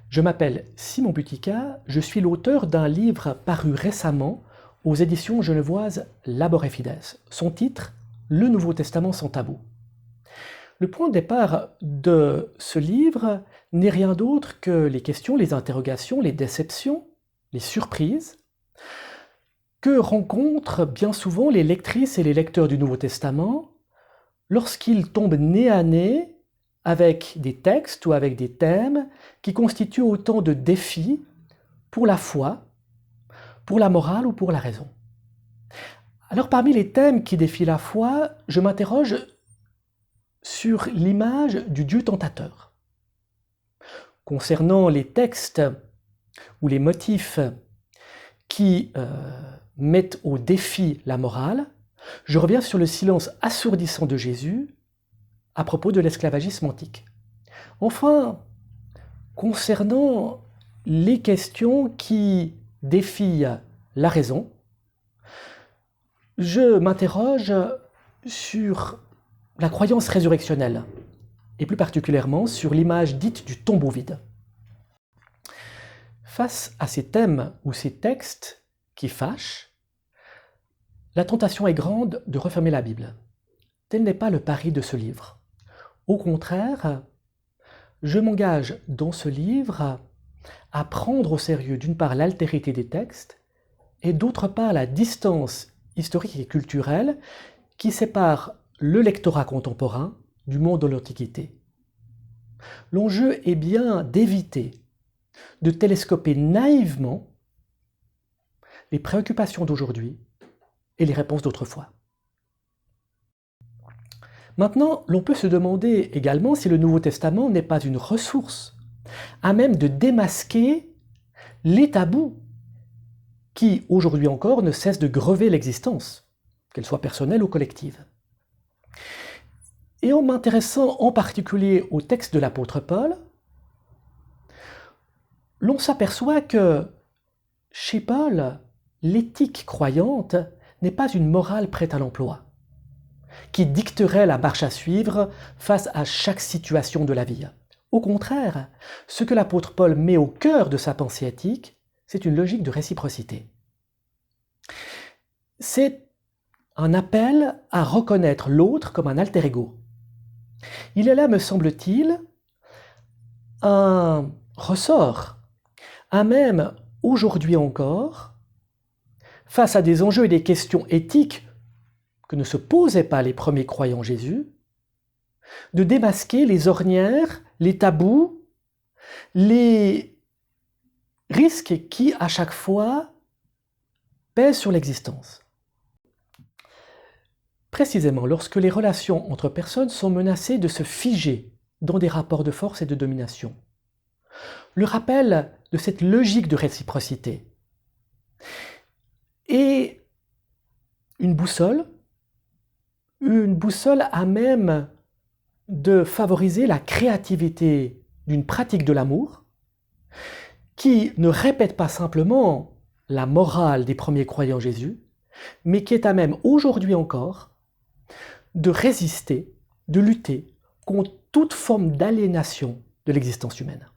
Je m'appelle Simon Butica, je suis l'auteur d'un livre paru récemment aux éditions genevoises Labor et Fides. Son titre, Le Nouveau Testament sans tabou. Le point de départ de ce livre n'est rien d'autre que les questions, les interrogations, les déceptions, les surprises que rencontrent bien souvent les lectrices et les lecteurs du Nouveau Testament lorsqu'ils tombent nez à nez avec des textes ou avec des thèmes qui constituent autant de défis pour la foi, pour la morale ou pour la raison. Alors parmi les thèmes qui défient la foi, je m'interroge sur l'image du Dieu tentateur. Concernant les textes ou les motifs qui mettent au défi la morale, je reviens sur le silence assourdissant de Jésus à propos de l'esclavagisme antique. Enfin, concernant les questions qui défient la raison, je m'interroge sur la croyance résurrectionnelle, et plus particulièrement sur l'image dite du tombeau vide. Face à ces thèmes ou ces textes qui fâchent, la tentation est grande de refermer la Bible. Tel n'est pas le pari de ce livre. Au contraire, je m'engage dans ce livre à prendre au sérieux d'une part l'altérité des textes et d'autre part la distance historique et culturelle qui sépare le lectorat contemporain du monde de l'Antiquité. L'enjeu est bien d'éviter de télescoper naïvement les préoccupations d'aujourd'hui et les réponses d'autrefois. Maintenant, l'on peut se demander également si le Nouveau Testament n'est pas une ressource à même de démasquer les tabous qui, aujourd'hui encore, ne cessent de grever l'existence, qu'elle soit personnelle ou collective. Et en m'intéressant en particulier au texte de l'apôtre Paul, l'on s'aperçoit que, chez Paul, l'éthique croyante n'est pas une morale prête à l'emploi, qui dicterait la marche à suivre face à chaque situation de la vie. Au contraire, ce que l'apôtre Paul met au cœur de sa pensée éthique, c'est une logique de réciprocité. C'est un appel à reconnaître l'autre comme un alter ego. Il est là, me semble-t-il, un ressort à même, aujourd'hui encore, face à des enjeux et des questions éthiques que ne se posaient pas les premiers croyants Jésus, de démasquer les ornières, les tabous, les risques qui, à chaque fois, pèsent sur l'existence. Précisément, lorsque les relations entre personnes sont menacées de se figer dans des rapports de force et de domination. Le rappel de cette logique de réciprocité est une boussole à même de favoriser la créativité d'une pratique de l'amour qui ne répète pas simplement la morale des premiers croyants Jésus, mais qui est à même aujourd'hui encore de résister, de lutter contre toute forme d'aliénation de l'existence humaine.